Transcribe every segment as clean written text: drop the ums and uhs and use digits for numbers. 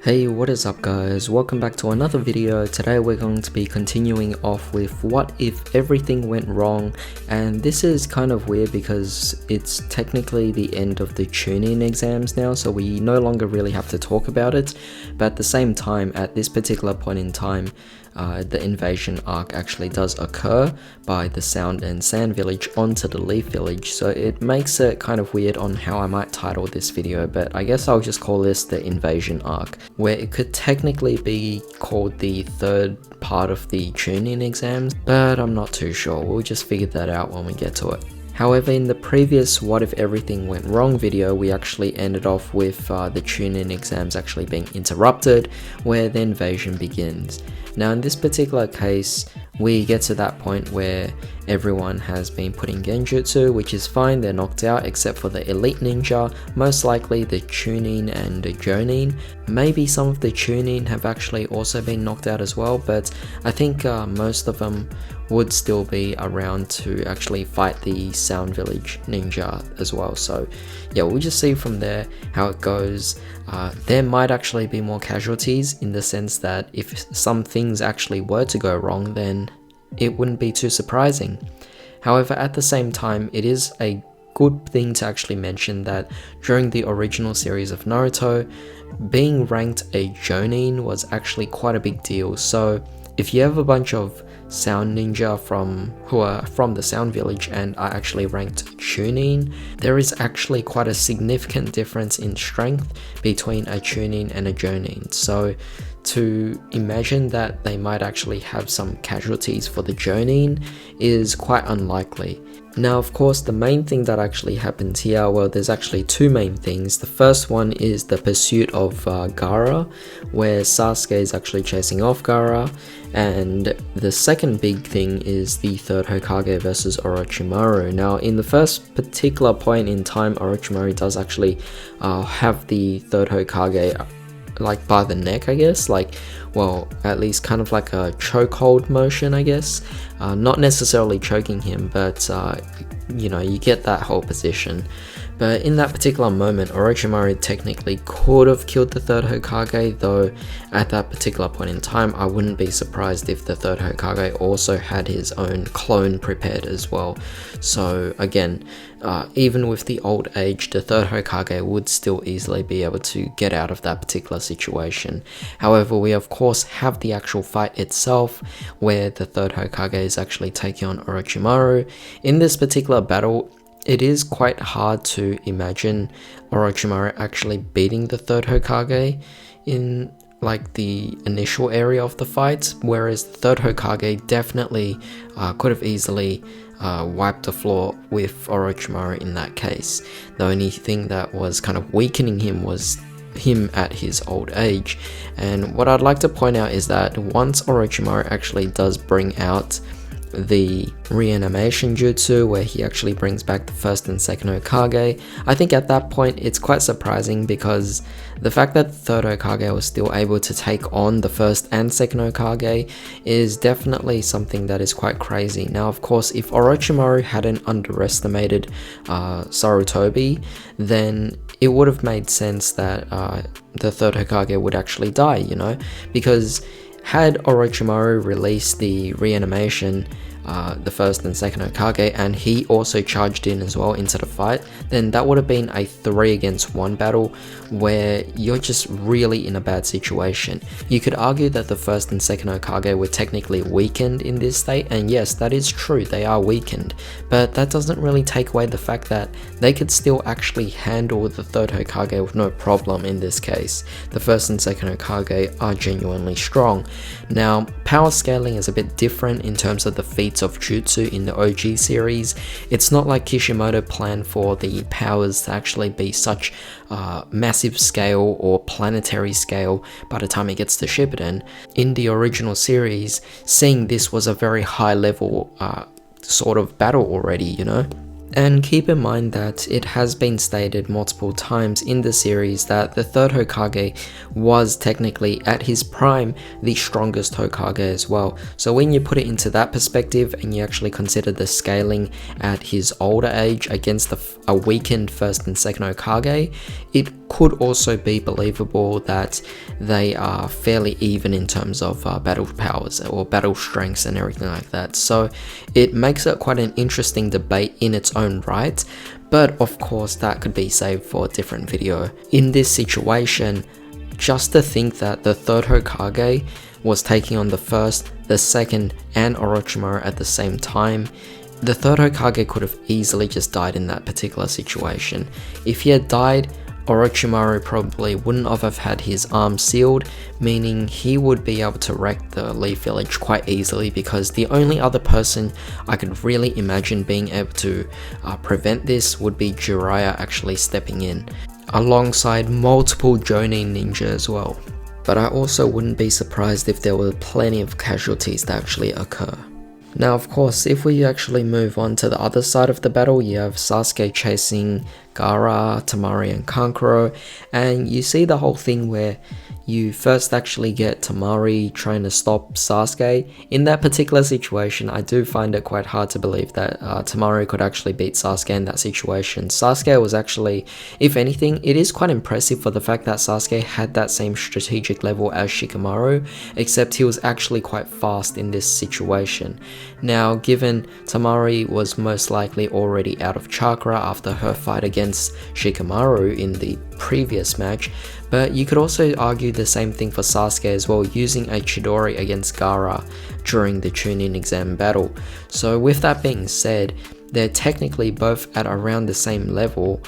Hey, what is up guys? Welcome back to another video. Today we're going to be continuing off with what if everything went wrong, and this is kind of weird because it's technically the end of the tuning exams now, so we no longer really have to talk about it, but at the same time, at this particular point in time, the invasion arc actually does occur by the Sound and Sand Village onto the Leaf Village, so it makes it kind of weird on how I might title this video, but I guess I'll just call this the invasion arc, where it could technically be called the third part of the tuning exams, but I'm not too sure. We'll just figure that out when we get to it. However, in the previous What If Everything Went Wrong video, we actually ended off with the tuning exams actually being interrupted, where the invasion begins. Now in this particular case, we get to that point where everyone has been put in genjutsu, which is fine, they're knocked out except for the elite ninja, most likely the Chunin and the Jonin. Maybe some of the Chunin have actually also been knocked out as well, but I think most of them would still be around to actually fight the Sound Village ninja as well. So yeah, we'll just see from there how it goes. There might actually be more casualties in the sense that if some things actually were to go wrong, then it wouldn't be too surprising. However, at the same time, it is a good thing to actually mention that during the original series of Naruto, being ranked a Jonin was actually quite a big deal. So if you have a bunch of Sound Ninja who are from the Sound Village and are actually ranked Chunin, there is actually quite a significant difference in strength between a Chunin and a Jonin. So to imagine that they might actually have some casualties for the Jonin is quite unlikely. Now, of course, the main thing that actually happens here, well, there's actually two main things. The first one is the pursuit of Gaara, where Sasuke is actually chasing off Gaara, and the second big thing is the third Hokage versus Orochimaru. Now, in the first particular point in time, Orochimaru does actually have the third Hokage like by the neck, I guess, like, well, at least kind of like a chokehold motion, I guess. Not necessarily choking him, but you know, you get that whole position. But in that particular moment, Orochimaru technically could have killed the third Hokage, though at that particular point in time, I wouldn't be surprised if the third Hokage also had his own clone prepared as well. So again, even with the old age, the third Hokage would still easily be able to get out of that particular situation. However, we of course have the actual fight itself, where the third Hokage is actually taking on Orochimaru. In this particular battle, it is quite hard to imagine Orochimaru actually beating the third Hokage in like the initial area of the fight, whereas the third Hokage definitely could have easily wiped the floor with Orochimaru in that case. The only thing that was kind of weakening him was him at his old age. And what I'd like to point out is that once Orochimaru actually does bring out the reanimation jutsu, where he actually brings back the first and second Hokage, I think at that point it's quite surprising, because the fact that the third Hokage was still able to take on the first and second Hokage is definitely something that is quite crazy. Now, of course, if Orochimaru hadn't underestimated Sarutobi, then it would have made sense that the third Hokage would actually die, you know, because had Orochimaru released the reanimation, the first and second Hokage, and he also charged in as well into the fight, then that would have been a 3 against 1 battle where you're just really in a bad situation. You could argue that the first and second Hokage were technically weakened in this state, and yes, that is true, they are weakened, but that doesn't really take away the fact that they could still actually handle the third Hokage with no problem in this case. The first and second Hokage are genuinely strong. Now, power scaling is a bit different in terms of the feats of jutsu in the OG series. It's not like Kishimoto planned for the powers to actually be such massive scale or planetary scale by the time it gets to Shippuden. In the original series, seeing this was a very high level sort of battle already, you know? And keep in mind that it has been stated multiple times in the series that the third Hokage was technically at his prime the strongest Hokage as well. So when you put it into that perspective and you actually consider the scaling at his older age against a weakened first and second Hokage, it could also be believable that they are fairly even in terms of battle powers or battle strengths and everything like that. So it makes it quite an interesting debate in its own right, but of course that could be saved for a different video. In this situation, just to think that the third Hokage was taking on the first, the second, and Orochimaru at the same time, the third Hokage could have easily just died in that particular situation. If he had died, Orochimaru probably wouldn't have had his arm sealed, meaning he would be able to wreck the Leaf Village quite easily, because the only other person I could really imagine being able to prevent this would be Jiraiya actually stepping in, alongside multiple Jonin ninja as well. But I also wouldn't be surprised if there were plenty of casualties that actually occur. Now of course, if we actually move on to the other side of the battle, you have Sasuke chasing Gaara, Temari and Kankuro, and you see the whole thing where you first actually get Temari trying to stop Sasuke. In that particular situation, I do find it quite hard to believe that Temari could actually beat Sasuke in that situation. Sasuke was actually, if anything, it is quite impressive for the fact that Sasuke had that same strategic level as Shikamaru, except he was actually quite fast in this situation. Now, given Temari was most likely already out of chakra after her fight against Shikamaru in the previous match, but you could also argue the same thing for Sasuke as well, using a Chidori against Gaara during the Chunin exam battle. So with that being said, they're technically both at around the same level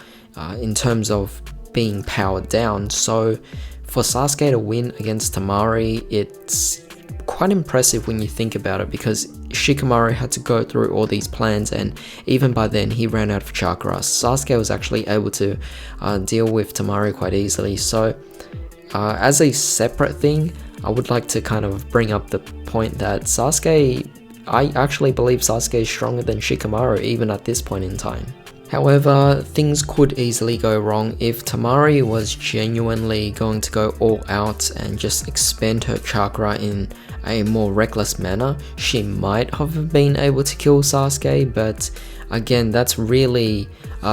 in terms of being powered down. So for Sasuke to win against Temari, it's quite impressive when you think about it, because Shikamaru had to go through all these plans, and even by then he ran out of chakra. Sasuke was actually able to deal with Temari quite easily. So as a separate thing, I would like to kind of bring up the point that Sasuke, I actually believe Sasuke is stronger than Shikamaru even at this point in time. However, things could easily go wrong if Temari was genuinely going to go all out and just expend her chakra in a more reckless manner. She might have been able to kill Sasuke, but again, that's really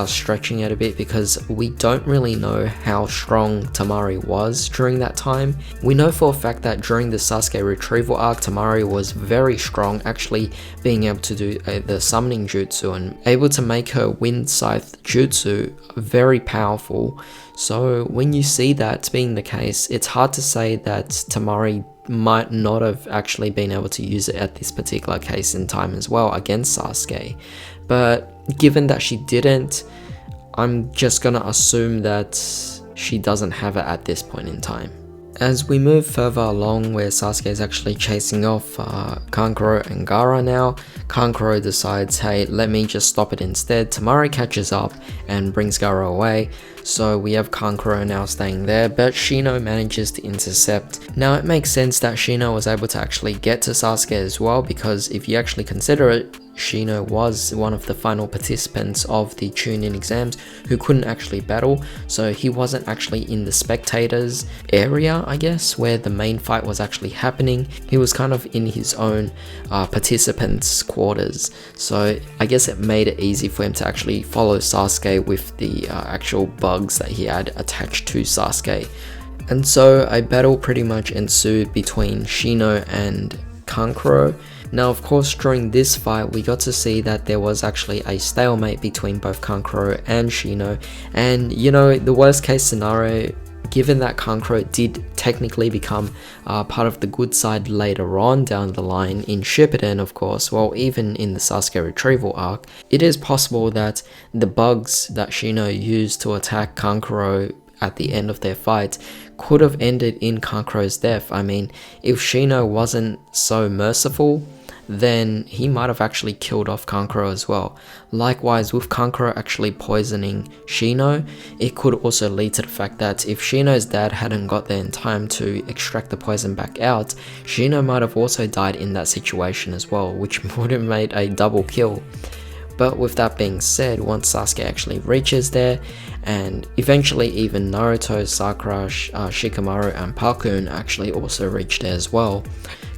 stretching it a bit, because we don't really know how strong Temari was during that time. We know for a fact that during the Sasuke retrieval arc, Temari was very strong, actually being able to do the summoning jutsu and able to make her wind scythe jutsu very powerful. So when you see that being the case, it's hard to say that Temari might not have actually been able to use it at this particular case in time as well against Sasuke. But given that she didn't, I'm just gonna assume that she doesn't have it at this point in time. As we move further along, where Sasuke is actually chasing off Kankuro and Gaara now, Kankuro decides, hey, let me just stop it instead. Temari catches up and brings Gaara away, so we have Kankuro now staying there, but Shino manages to intercept. Now it makes sense that Shino was able to actually get to Sasuke as well, because if you actually consider it, Shino was one of the final participants of the Chunin exams who couldn't actually battle, so he wasn't actually in the spectators area, I guess, where the main fight was actually happening. He was kind of in his own participants' quarters, so I guess it made it easy for him to actually follow Sasuke with the actual bugs that he had attached to Sasuke. And so a battle pretty much ensued between Shino and Kankuro. Now of course, during this fight we got to see that there was actually a stalemate between both Kankuro and Shino, and you know, the worst case scenario, given that Kankuro did technically become part of the good side later on down the line in Shippuden, of course, well, even in the Sasuke retrieval arc, it is possible that the bugs that Shino used to attack Kankuro at the end of their fight could have ended in Kankuro's death. I mean, if Shino wasn't so merciful, then he might have actually killed off Kankuro as well. Likewise, with Kankuro actually poisoning Shino, it could also lead to the fact that if Shino's dad hadn't got there in time to extract the poison back out, Shino might have also died in that situation as well, which would have made a double kill. But with that being said, once Sasuke actually reaches there, and eventually even Naruto, Sakura, Shikamaru and Pakun actually also reach there as well,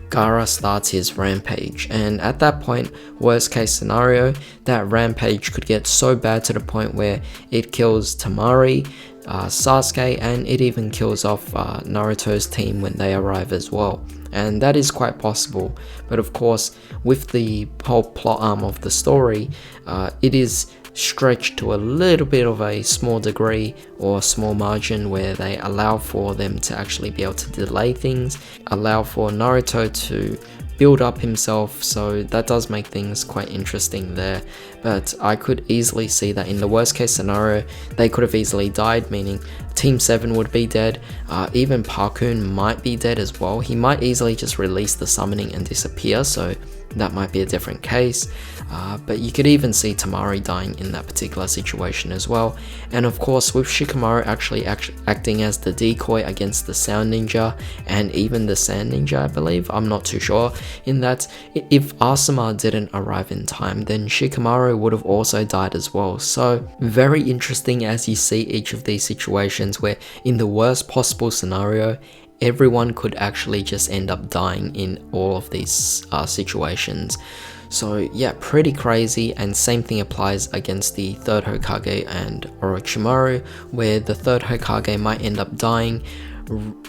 Gaara starts his rampage, and at that point, worst case scenario, that rampage could get so bad to the point where it kills Temari, Sasuke, and it even kills off Naruto's team when they arrive as well. And that is quite possible, but of course with the whole plot arm of the story, it is stretched to a little bit of a small degree or small margin where they allow for them to actually be able to delay things, allow for Naruto to build up himself, so that does make things quite interesting there. But I could easily see that in the worst case scenario, they could have easily died, meaning Team 7 would be dead, even Parkoon might be dead as well. He might easily just release the summoning and disappear, so that might be a different case. But you could even see Tamari dying in that particular situation as well. And of course with Shikamaru actually acting as the decoy against the Sound Ninja and even the Sand Ninja, I believe, I'm not too sure, in that if Asuma didn't arrive in time, then Shikamaru would have also died as well. So very interesting as you see each of these situations where in the worst possible scenario, everyone could actually just end up dying in all of these situations. So yeah, pretty crazy, and same thing applies against the third Hokage and Orochimaru, where the third Hokage might end up dying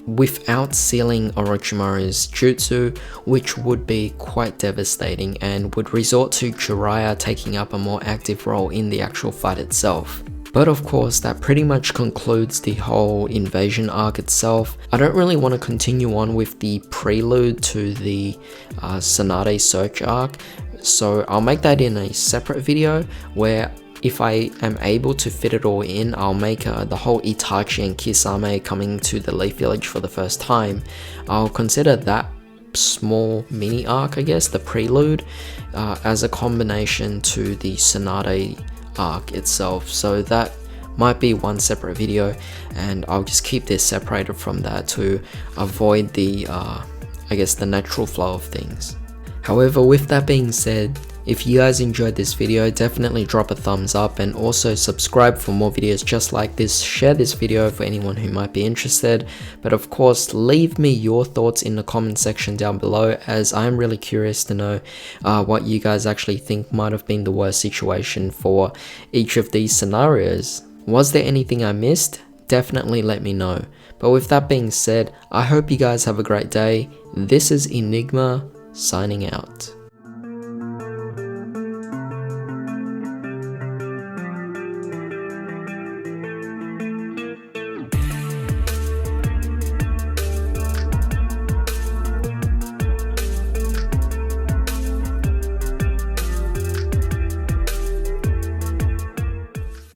without sealing Orochimaru's jutsu, which would be quite devastating and would resort to Jiraiya taking up a more active role in the actual fight itself. But of course, that pretty much concludes the whole invasion arc itself. I don't really want to continue on with the prelude to the Tsunade search arc, so I'll make that in a separate video where if I am able to fit it all in, I'll make the whole Itachi and Kisame coming to the Leaf Village for the first time. I'll consider that small mini arc, I guess, the prelude, as a combination to the Tsunade arc itself. So that might be one separate video, and I'll just keep this separated from that to avoid the I guess the natural flow of things. However, with that being said, if you guys enjoyed this video, definitely drop a thumbs up and also subscribe for more videos just like this. Share this video for anyone who might be interested, but of course leave me your thoughts in the comment section down below, as I'm really curious to know what you guys actually think might have been the worst situation for each of these scenarios. Was there anything I missed? Definitely let me know. But with that being said, I hope you guys have a great day. This is Enigma, signing out.